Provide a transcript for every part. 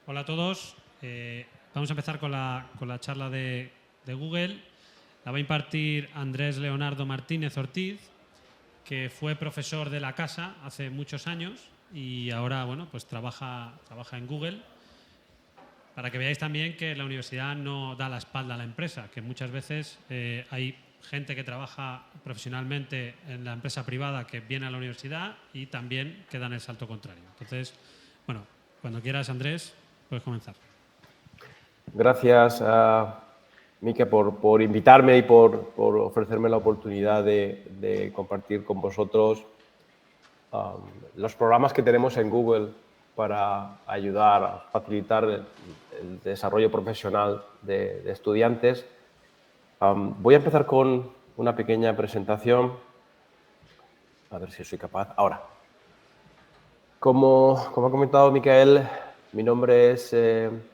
Hola a todos. Vamos a empezar con la charla de Google. La va a impartir Andrés Leonardo Martínez Ortiz, que fue profesor de la casa hace muchos años y ahora pues trabaja en Google. Para que veáis también que la universidad no da la espalda a la empresa, que muchas veces hay gente que trabaja profesionalmente en la empresa privada que viene a la universidad y también que dan el salto contrario. Entonces, cuando quieras, Andrés, puedes comenzar. Gracias Mike, por invitarme y por ofrecerme la oportunidad de compartir con vosotros los programas que tenemos en Google para ayudar a facilitar el desarrollo profesional de estudiantes. Voy a empezar con una pequeña presentación. A ver si soy capaz. Ahora, como ha comentado Micael, mi nombre es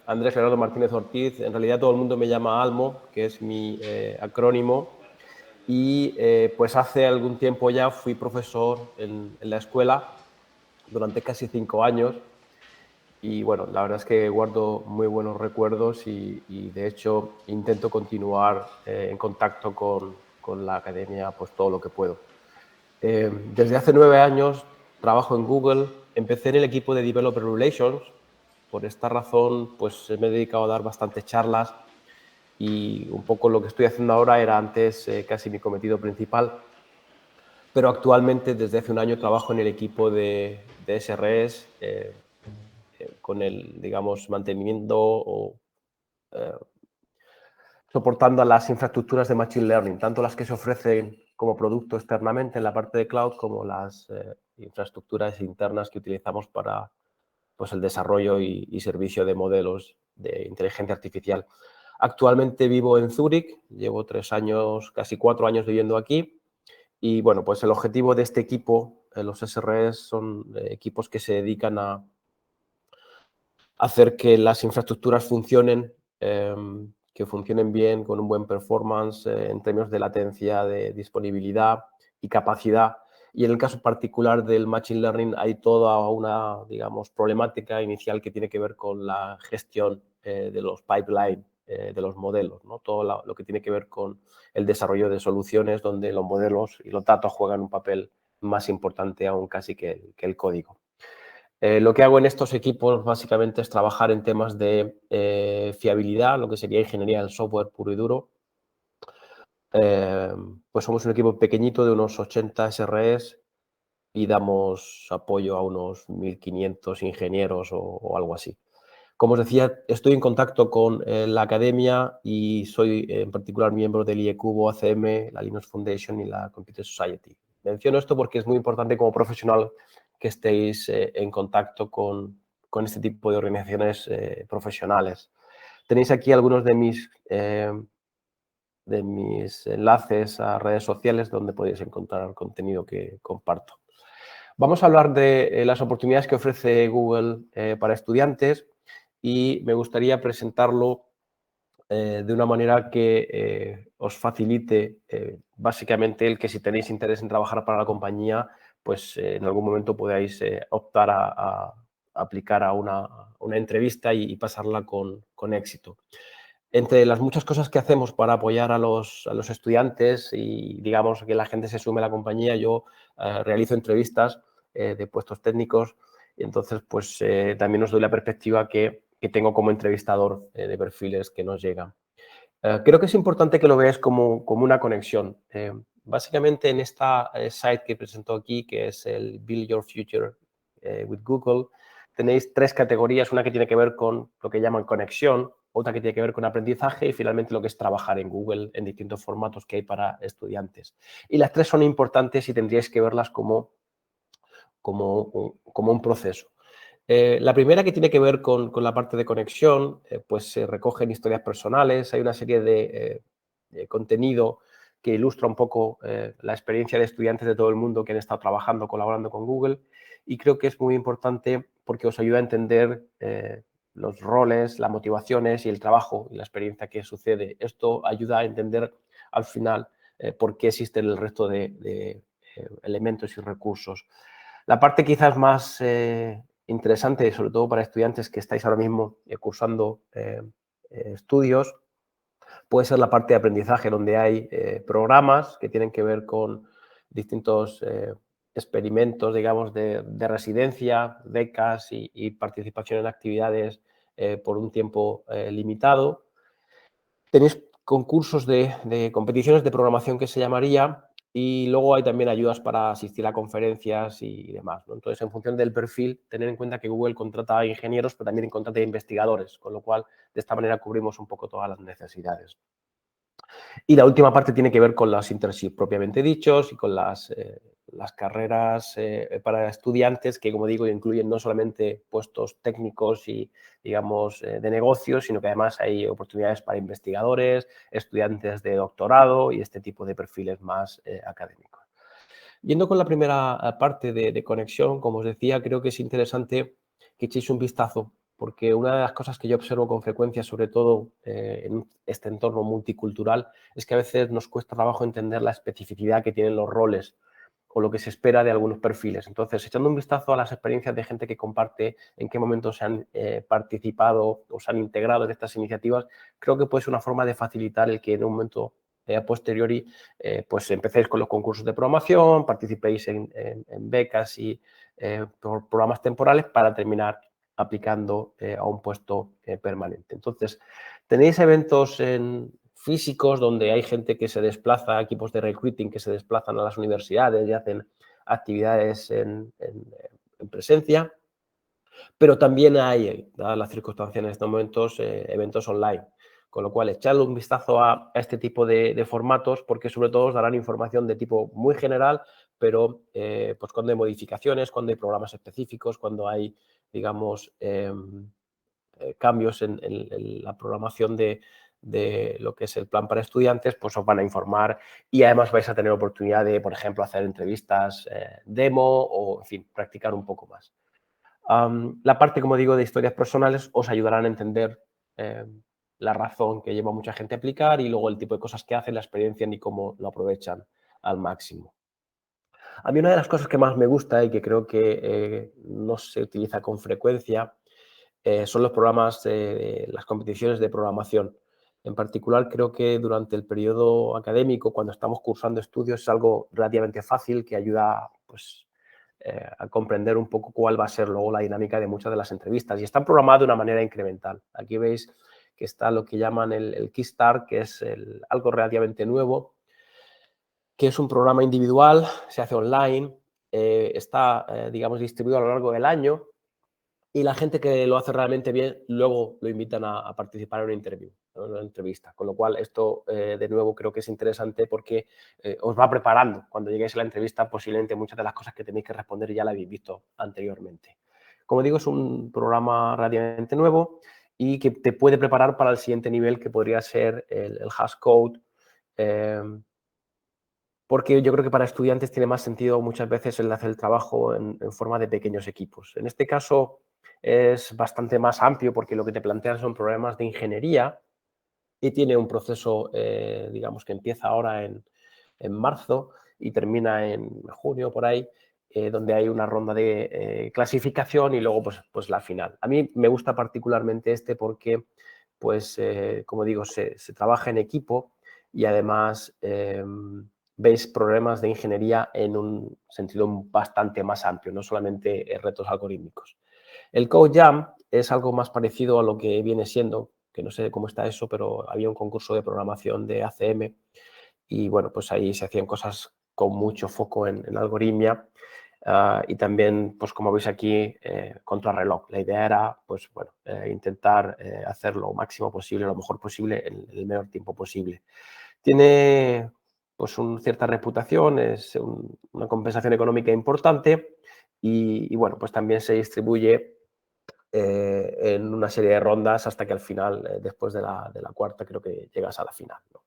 Andrés Leonardo Martínez Ortiz. En realidad todo el mundo me llama Almo, que es mi acrónimo. Y pues hace algún tiempo ya fui profesor en la escuela durante casi 5 años. Y bueno, la verdad es que guardo muy buenos recuerdos y de hecho intento continuar en contacto con la academia pues todo lo que puedo. Desde hace 9 años trabajo en Google. Empecé en el equipo de Developer Relations. Por esta razón, pues me he dedicado a dar bastantes charlas y un poco lo que estoy haciendo ahora era antes casi mi cometido principal. Pero actualmente, desde hace un año, trabajo en el equipo de SREs con el, digamos, mantenimiento o eh, soportando a las infraestructuras de Machine Learning, tanto las que se ofrecen como producto externamente en la parte de cloud como las infraestructuras internas que utilizamos para pues, el desarrollo y servicio de modelos de inteligencia artificial. Actualmente vivo en Zúrich, llevo 3 años, casi 4 años viviendo aquí y bueno, pues el objetivo de este equipo, los SREs son equipos que se dedican a hacer que las infraestructuras funcionen, que funcionen bien, con un buen performance en términos de latencia, de disponibilidad y capacidad. Y en el caso particular del Machine Learning hay toda una, digamos, problemática inicial que tiene que ver con la gestión de los pipelines, de los modelos, ¿no? Todo lo que tiene que ver con el desarrollo de soluciones donde los modelos y los datos juegan un papel más importante aún casi que el código. Lo que hago en estos equipos básicamente es trabajar en temas de fiabilidad, lo que sería ingeniería del software puro y duro. Pues somos un equipo pequeñito de unos 80 SREs y damos apoyo a unos 1.500 ingenieros o algo así. Como os decía, estoy en contacto con la academia y soy en particular miembro del IECUBO, ACM, la Linux Foundation y la Computer Society. Menciono esto porque es muy importante como profesional que estéis en contacto con este tipo de organizaciones profesionales. Tenéis aquí algunos de mis enlaces a redes sociales donde podéis encontrar el contenido que comparto. Vamos a hablar de las oportunidades que ofrece Google para estudiantes y me gustaría presentarlo de una manera que os facilite básicamente el que si tenéis interés en trabajar para la compañía, pues en algún momento podáis optar a aplicar a una entrevista y pasarla con éxito. Entre las muchas cosas que hacemos para apoyar a los estudiantes y digamos que la gente se sume a la compañía, yo realizo entrevistas de puestos técnicos y entonces pues también os doy la perspectiva que tengo como entrevistador de perfiles que nos llegan. Creo que es importante que lo veáis como una conexión. Básicamente en esta site que presento aquí, que es el Build Your Future with Google, tenéis 3 categorías, una que tiene que ver con lo que llaman conexión, otra que tiene que ver con aprendizaje y finalmente lo que es trabajar en Google en distintos formatos que hay para estudiantes. Y las 3 son importantes y tendríais que verlas como un proceso. La primera, que tiene que ver con la parte de conexión, pues se recogen historias personales, hay una serie de contenido que ilustra un poco la experiencia de estudiantes de todo el mundo que han estado trabajando, colaborando con Google, y creo que es muy importante porque os ayuda a entender los roles, las motivaciones y el trabajo y la experiencia que sucede. Esto ayuda a entender al final por qué existen el resto de elementos y recursos. La parte quizás más interesante, sobre todo para estudiantes que estáis ahora mismo cursando estudios, puede ser la parte de aprendizaje, donde hay programas que tienen que ver con distintos experimentos, digamos, de residencia, becas y participación en actividades por un tiempo limitado. Tenéis concursos de competiciones de programación que se llamaría, y luego hay también ayudas para asistir a conferencias y demás, ¿no? Entonces, en función del perfil, tener en cuenta que Google contrata a ingenieros, pero también contrata a investigadores, con lo cual de esta manera cubrimos un poco todas las necesidades. Y la última parte tiene que ver con los internships propiamente dichos y con las carreras para estudiantes que, como digo, incluyen no solamente puestos técnicos y, digamos, de negocios, sino que además hay oportunidades para investigadores, estudiantes de doctorado y este tipo de perfiles más académicos. Yendo con la primera parte de conexión, como os decía, creo que es interesante que echéis un vistazo, porque una de las cosas que yo observo con frecuencia, sobre todo en este entorno multicultural, es que a veces nos cuesta trabajo entender la especificidad que tienen los roles o lo que se espera de algunos perfiles. Entonces, echando un vistazo a las experiencias de gente que comparte en qué momento se han participado o se han integrado en estas iniciativas, creo que puede ser una forma de facilitar el que en un momento a posteriori pues empecéis con los concursos de programación, participéis en becas y por programas temporales para terminar aplicando a un puesto permanente. Entonces, tenéis eventos físicos donde hay gente que se desplaza, equipos de recruiting que se desplazan a las universidades y hacen actividades en presencia, pero también hay, dadas las circunstancias en estos momentos, eventos online. Con lo cual, echadle un vistazo a este tipo de formatos, porque sobre todo os darán información de tipo muy general, pero pues cuando hay modificaciones, cuando hay programas específicos, cuando hay, digamos, cambios en la programación de lo que es el plan para estudiantes, pues os van a informar y además vais a tener oportunidad de, por ejemplo, hacer entrevistas demo o, en fin, practicar un poco más. La parte, como digo, de historias personales os ayudarán a entender la razón que lleva a mucha gente a aplicar y luego el tipo de cosas que hacen, la experiencia y cómo lo aprovechan al máximo. A mí una de las cosas que más me gusta y que creo que no se utiliza con frecuencia son los programas, las competiciones de programación. En particular, creo que durante el periodo académico, cuando estamos cursando estudios, es algo relativamente fácil que ayuda pues, a comprender un poco cuál va a ser luego la dinámica de muchas de las entrevistas. Y están programadas de una manera incremental. Aquí veis que está lo que llaman el Keystart, que es algo relativamente nuevo, que es un programa individual, se hace online, está, digamos, distribuido a lo largo del año y la gente que lo hace realmente bien luego lo invitan a participar en una interview, en una entrevista. Con lo cual, esto, de nuevo, creo que es interesante porque os va preparando. Cuando lleguéis a la entrevista, posiblemente muchas de las cosas que tenéis que responder ya las habéis visto anteriormente. Como digo, es un programa relativamente nuevo y que te puede preparar para el siguiente nivel, que podría ser el hash code, porque yo creo que para estudiantes tiene más sentido muchas veces el hacer el trabajo en forma de pequeños equipos. En este caso es bastante más amplio porque lo que te plantean son problemas de ingeniería y tiene un proceso, digamos, que empieza ahora en marzo y termina en junio, por ahí, donde hay una ronda de clasificación y luego pues la final. A mí me gusta particularmente este porque, pues, como digo, se trabaja en equipo y además veis problemas de ingeniería en un sentido bastante más amplio, no solamente retos algorítmicos. El Code Jam es algo más parecido a lo que viene siendo, que no sé cómo está eso, pero había un concurso de programación de ACM y bueno, pues ahí se hacían cosas con mucho foco en algoritmia y también, pues como veis aquí, contrarreloj. La idea era, pues bueno, intentar hacer lo máximo posible, lo mejor posible en el menor tiempo posible. Tiene pues cierta reputación, es una compensación económica importante y bueno, pues también se distribuye en una serie de rondas hasta que al final, después de la cuarta, creo que llegas a la final, ¿no?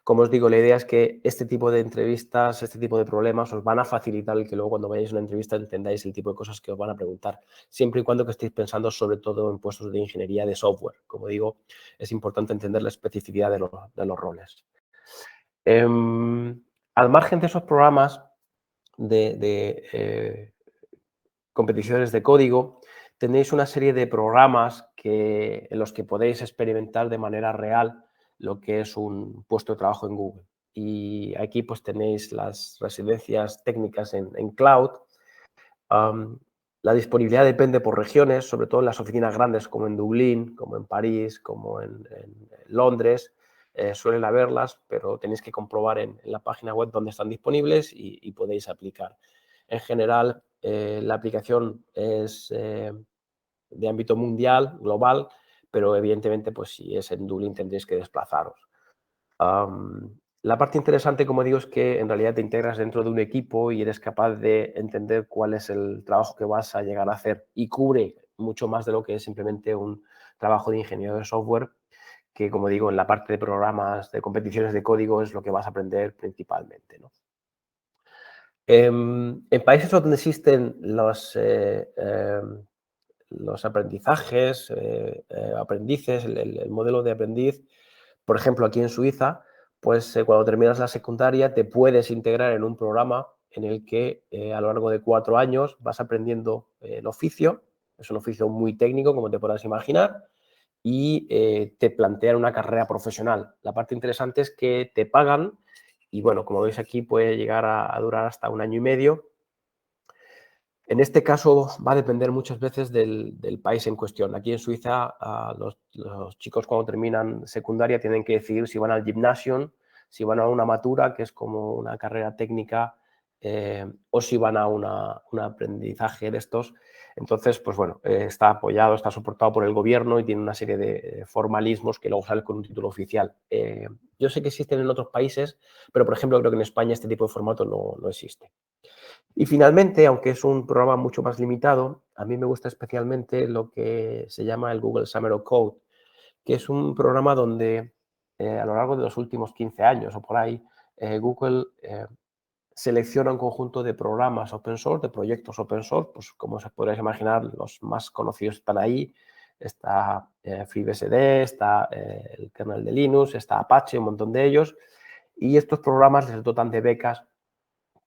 Como os digo, la idea es que este tipo de entrevistas, este tipo de problemas os van a facilitar el que luego cuando vayáis a una entrevista entendáis el tipo de cosas que os van a preguntar, siempre y cuando que estéis pensando sobre todo en puestos de ingeniería de software. Como digo, es importante entender la especificidad de los roles. Al margen de esos programas de competiciones de código, tenéis una serie de programas en los que podéis experimentar de manera real lo que es un puesto de trabajo en Google. Y aquí pues tenéis las residencias técnicas en cloud. Um, la disponibilidad depende por regiones, sobre todo en las oficinas grandes como en Dublín, como en París, como en Londres. Suelen haberlas, pero tenéis que comprobar en la página web dónde están disponibles y podéis aplicar. En general, la aplicación es de ámbito mundial, global, pero evidentemente, pues si es en Dublín tendréis que desplazaros. La parte interesante, como digo, es que en realidad te integras dentro de un equipo y eres capaz de entender cuál es el trabajo que vas a llegar a hacer y cubre mucho más de lo que es simplemente un trabajo de ingeniero de software, que, como digo, en la parte de programas, de competiciones de código es lo que vas a aprender principalmente, ¿no? En países donde existen los aprendizajes, aprendices, el modelo de aprendiz, por ejemplo, aquí en Suiza, pues cuando terminas la secundaria te puedes integrar en un programa en el que a lo largo de 4 años vas aprendiendo el oficio. Es un oficio muy técnico, como te podrás imaginar, y te plantean una carrera profesional. La parte interesante es que te pagan y, bueno, como veis aquí, puede llegar a durar hasta 1 año y medio. En este caso va a depender muchas veces del país en cuestión. Aquí en Suiza los chicos cuando terminan secundaria tienen que decidir si van al gymnasium, si van a una matura, que es como una carrera técnica, o si van a un aprendizaje de estos. Entonces, pues bueno, está apoyado, está soportado por el gobierno y tiene una serie de formalismos que luego sale con un título oficial. Yo sé que existen en otros países, pero por ejemplo creo que en España este tipo de formato no existe. Y finalmente, aunque es un programa mucho más limitado, a mí me gusta especialmente lo que se llama el Google Summer of Code, que es un programa donde a lo largo de los últimos 15 años o por ahí, Google selecciona un conjunto de programas open source, de proyectos open source, pues como os podréis imaginar, los más conocidos están ahí. Está FreeBSD, está el kernel de Linux, está Apache, un montón de ellos. Y estos programas les dotan de becas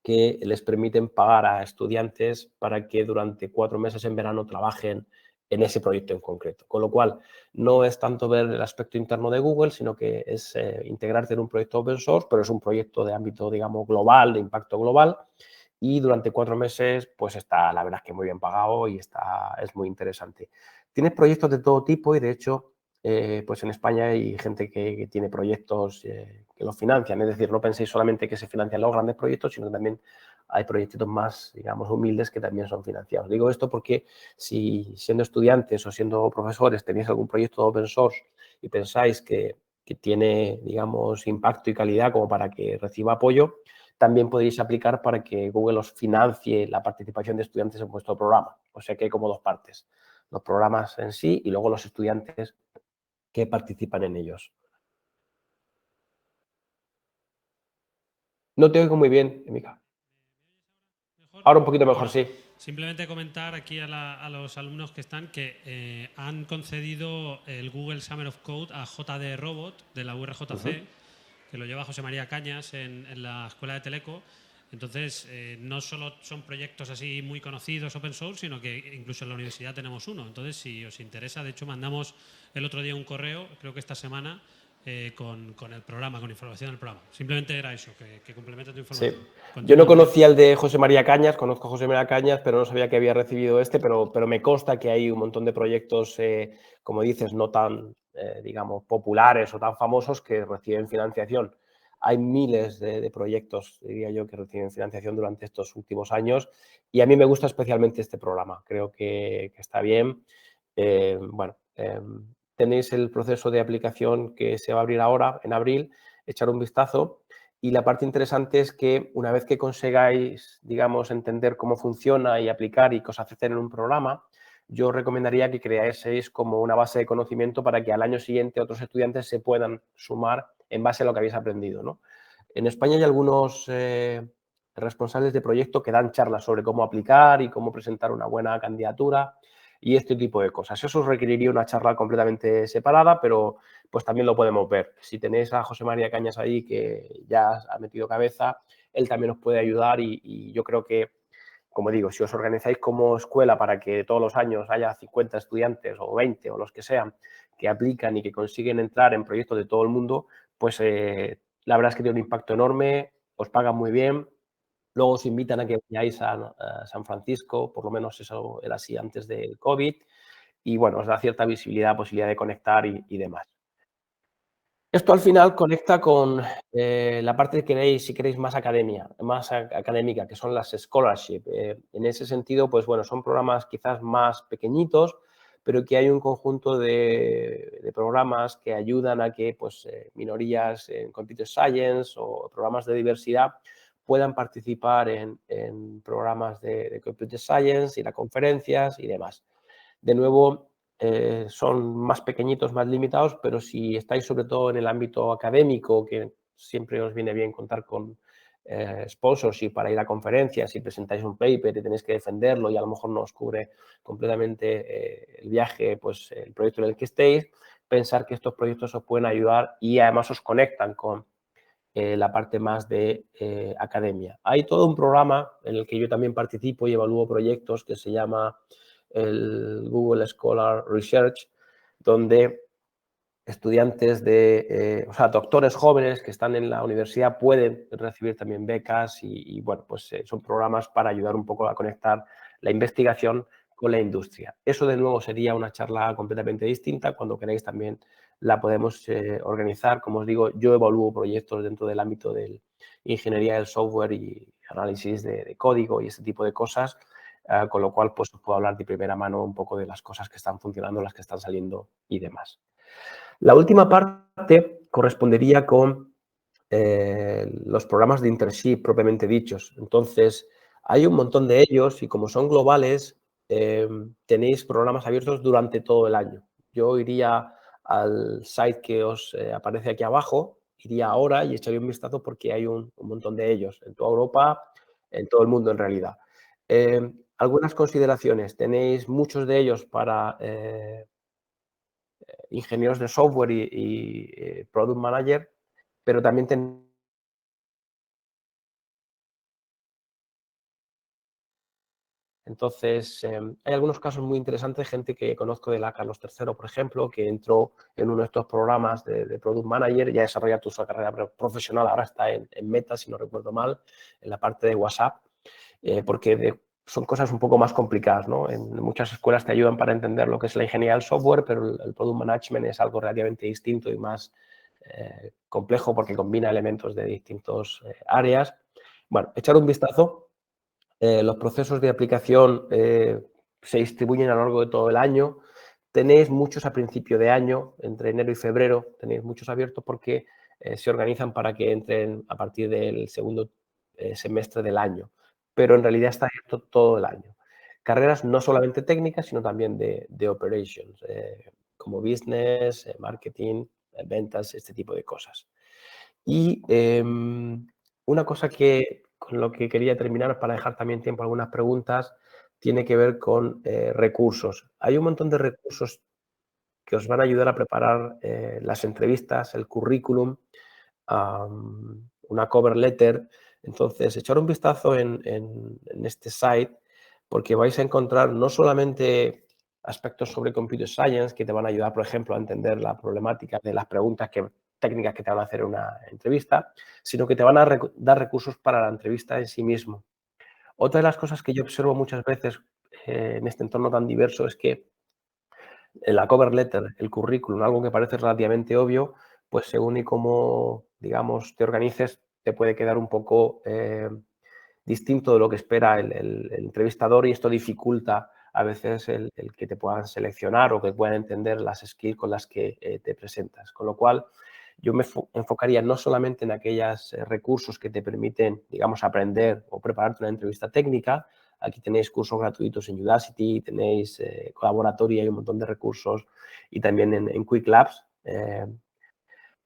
que les permiten pagar a estudiantes para que durante 4 meses en verano trabajen en ese proyecto en concreto. Con lo cual, no es tanto ver el aspecto interno de Google, sino que es integrarte en un proyecto open source, pero es un proyecto de ámbito, digamos, global, de impacto global, y durante 4 meses, pues está, la verdad es que muy bien pagado y es muy interesante. Tienes proyectos de todo tipo y, de hecho, pues en España hay gente que tiene proyectos que los financian. Es decir, no penséis solamente que se financian los grandes proyectos, sino que también hay proyectos más, digamos, humildes que también son financiados. Digo esto porque si siendo estudiantes o siendo profesores tenéis algún proyecto open source y pensáis que tiene, digamos, impacto y calidad como para que reciba apoyo, también podéis aplicar para que Google os financie la participación de estudiantes en vuestro programa. O sea que hay como dos partes, los programas en sí y luego los estudiantes que participan en ellos. No te oigo muy bien, Emika. Mejor. Ahora un poquito mejor, Bueno, sí. simplemente comentar aquí a los alumnos que están que han concedido el Google Summer of Code a JD Robot de la URJC, que lo lleva José María Cañas en la Escuela de Teleco. Entonces, no solo son proyectos así muy conocidos open source, sino que incluso en la universidad tenemos uno. Entonces, si os interesa, de hecho mandamos el otro día un correo, creo que esta semana, con el programa, con información del programa. Simplemente era eso, que complemente tu información. Sí. Yo Continúa, no Andrés. conocía el de José María Cañas, conozco a José María Cañas, pero no sabía que había recibido este, pero me consta que hay un montón de proyectos, como dices, no tan, digamos, populares o tan famosos que reciben financiación. Hay miles de proyectos, diría yo, que reciben financiación durante estos últimos años y a mí me gusta especialmente este programa. Creo que está bien. Bueno, tenéis el proceso de aplicación que se va a abrir ahora, en abril, echar un vistazo. Y la parte interesante es que una vez que consigáis, digamos, entender cómo funciona y aplicar y cosas hacer en un programa, yo os recomendaría que creaseis como una base de conocimiento para que al año siguiente otros estudiantes se puedan sumar en base a lo que habéis aprendido, ¿no? En España hay algunos responsables de proyecto que dan charlas sobre cómo aplicar y cómo presentar una buena candidatura y este tipo de cosas. Eso os requeriría una charla completamente separada, pero pues también lo podemos ver. Si tenéis a José María Cañas ahí, que ya ha metido cabeza, él también os puede ayudar y yo creo que como digo, si os organizáis como escuela para que todos los años haya 50 estudiantes o 20 o los que sean que aplican y que consiguen entrar en proyectos de todo el mundo, pues la verdad es que tiene un impacto enorme, os pagan muy bien, luego os invitan a que vayáis a San Francisco, por lo menos eso era así antes del COVID, y bueno, os da cierta visibilidad, posibilidad de conectar y demás. Esto al final conecta con la parte que queréis, si queréis más academia, más académica, que son las scholarship. En ese sentido, pues bueno, son programas quizás más pequeñitos, pero que hay un conjunto de programas que ayudan a que pues, minorías en computer science o programas de diversidad puedan participar en programas de computer science, ir a conferencias y demás. De nuevo, son más pequeñitos, más limitados, pero si estáis sobre todo en el ámbito académico, que siempre os viene bien contar con sponsorship para ir a conferencias, si presentáis un paper y tenéis que defenderlo y a lo mejor no os cubre completamente el viaje, pues el proyecto en el que estéis, pensar que estos proyectos os pueden ayudar y además os conectan con la parte más de academia. Hay todo un programa en el que yo también participo y evalúo proyectos que se llama el Google Scholar Research, donde estudiantes o sea, doctores jóvenes que están en la universidad pueden recibir también becas y bueno, pues son programas para ayudar un poco a conectar la investigación con la industria. Eso de nuevo sería una charla completamente distinta. Cuando queráis también la podemos organizar. Como os digo, yo evalúo proyectos dentro del ámbito de ingeniería del software y análisis de código y ese tipo de cosas, con lo cual pues os puedo hablar de primera mano un poco de las cosas que están funcionando, las que están saliendo y demás. La última parte correspondería con los programas de internship propiamente dichos. Entonces, hay un montón de ellos y como son globales, tenéis programas abiertos durante todo el año. Yo iría al site que os aparece aquí abajo, iría ahora y echaría un vistazo porque hay un montón de ellos en toda Europa, en todo el mundo en realidad. Algunas consideraciones. Tenéis muchos de ellos para ingenieros de software y product manager, pero también entonces, hay algunos casos muy interesantes, gente que conozco de la Carlos III, por ejemplo, que entró en uno de estos programas de Product Manager, ya desarrolla su carrera profesional, ahora está en Meta, si no recuerdo mal, en la parte de WhatsApp, porque son cosas un poco más complicadas, ¿no? En muchas escuelas te ayudan para entender lo que es la ingeniería del software, pero el Product Management es algo relativamente distinto y más complejo porque combina elementos de distintas áreas. Bueno, echar un vistazo. Los procesos de aplicación se distribuyen a lo largo de todo el año. Tenéis muchos a principio de año, entre enero y febrero, tenéis muchos abiertos porque se organizan para que entren a partir del segundo semestre del año. Pero en realidad está abierto todo el año. Carreras no solamente técnicas, sino también de operations, como business, marketing, ventas, este tipo de cosas. Y una cosa con lo que quería terminar para dejar también tiempo a algunas preguntas tiene que ver con recursos. Hay un montón de recursos que os van a ayudar a preparar las entrevistas, el currículum, una cover letter. Entonces, echar un vistazo en este site porque vais a encontrar no solamente aspectos sobre computer science que te van a ayudar, por ejemplo, a entender la problemática de las preguntas técnicas que te van a hacer en una entrevista, sino que te van a dar recursos para la entrevista en sí mismo. Otra de las cosas que yo observo muchas veces en este entorno tan diverso es que en la cover letter, el currículum, algo que parece relativamente obvio, pues según y cómo, digamos, te organices, te puede quedar un poco distinto de lo que espera el entrevistador y esto dificulta a veces el que te puedan seleccionar o que puedan entender las skills con las que te presentas. Con lo cual, yo me enfocaría no solamente en aquellos recursos que te permiten, digamos, aprender o prepararte una entrevista técnica. Aquí tenéis cursos gratuitos en Udacity, tenéis colaboratorio, hay un montón de recursos y también en Quick Labs.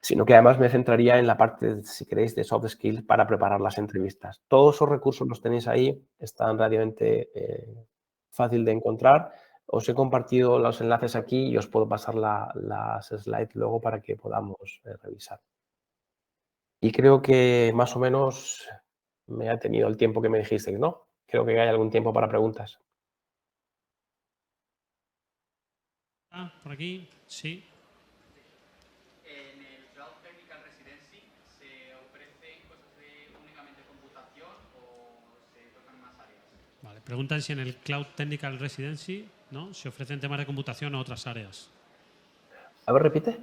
Sino que además me centraría en la parte, si queréis, de soft skills para preparar las entrevistas. Todos esos recursos los tenéis ahí, están relativamente fácil de encontrar. Os he compartido los enlaces aquí y os puedo pasar las slides luego para que podamos revisar. Y creo que más o menos me ha tenido el tiempo que me dijisteis, ¿no? creo que hay algún tiempo para preguntas. Por aquí, sí. En el Cloud Technical Residency, ¿se ofrecen cosas de únicamente computación o se tocan más áreas? Vale, preguntan si en el Cloud Technical Residency, ¿no?, se ofrecen temas de computación o otras áreas. A ver, repite. O sea,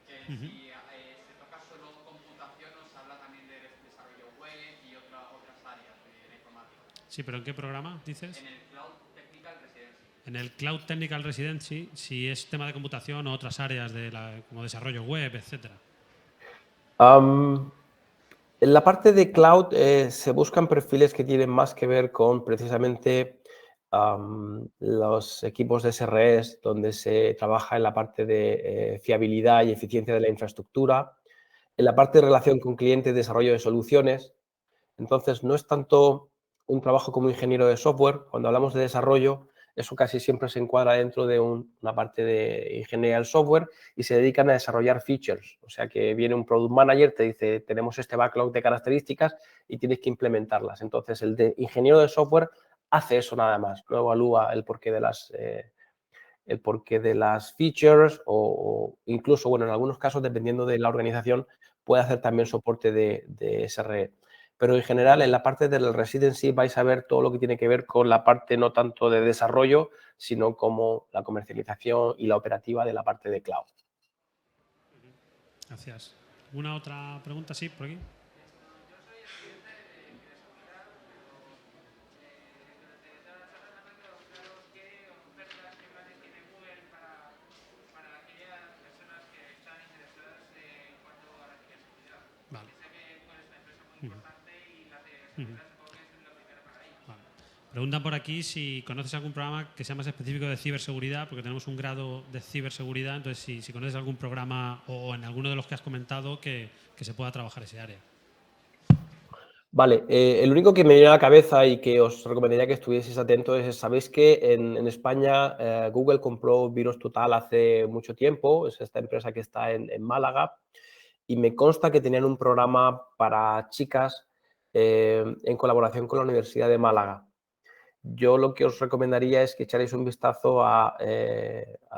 que si se toca solo computación, nos habla también de desarrollo web y otras áreas de la informática. Sí, pero ¿en qué programa dices? En el Cloud Technical Residency. En el Cloud Technical Residency, si es tema de computación o otras áreas como desarrollo web, etcétera. En la parte de cloud se buscan perfiles que tienen más que ver con precisamente los equipos de SREs, donde se trabaja en la parte de fiabilidad y eficiencia de la infraestructura, en la parte de relación con cliente y desarrollo de soluciones. Entonces, no es tanto un trabajo como ingeniero de software. Cuando hablamos de desarrollo, eso casi siempre se encuadra dentro de una parte de ingeniería del software y se dedican a desarrollar features. O sea, que viene un product manager, te dice, tenemos este backlog de características y tienes que implementarlas. Entonces, el de ingeniero de software hace eso nada más, no evalúa el porqué de las features o incluso, bueno, en algunos casos, dependiendo de la organización, puede hacer también soporte de SRE. Pero en general, en la parte del residency vais a ver todo lo que tiene que ver con la parte no tanto de desarrollo, sino como la comercialización y la operativa de la parte de cloud. Gracias. ¿Alguna otra pregunta? Sí, por aquí. Vale. Vale. Preguntan por aquí si conoces algún programa que sea más específico de ciberseguridad, porque tenemos un grado de ciberseguridad, entonces si conoces algún programa o en alguno de los que has comentado que se pueda trabajar ese área. Vale, el único que me viene a la cabeza y que os recomendaría que estuvieseis atentos es, sabéis que en España Google compró Virus Total hace mucho tiempo, es esta empresa que está en Málaga, y me consta que tenían un programa para chicas en colaboración con la Universidad de Málaga. Yo lo que os recomendaría es que echaréis un vistazo a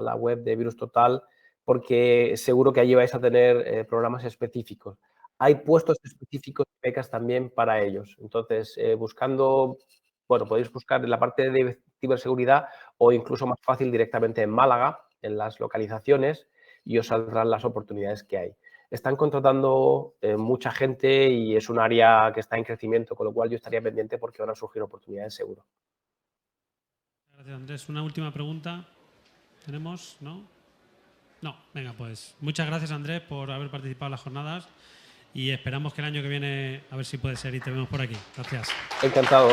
la web de Virus Total, porque seguro que allí vais a tener programas específicos. Hay puestos específicos y becas también para ellos. Entonces, buscando, bueno, podéis buscar en la parte de ciberseguridad o incluso más fácil directamente en Málaga, en las localizaciones, y os saldrán las oportunidades que hay. Están contratando mucha gente y es un área que está en crecimiento, con lo cual yo estaría pendiente porque van a surgir oportunidades seguro. Gracias, Andrés. Una última pregunta. ¿Tenemos? ¿No? No. Venga, pues muchas gracias, Andrés, por haber participado en las jornadas y esperamos que el año que viene a ver si puede ser y te vemos por aquí. Gracias. Encantado.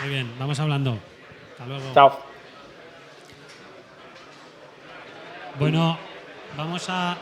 Muy bien, vamos hablando. Hasta luego. Chao. Bueno, vamos a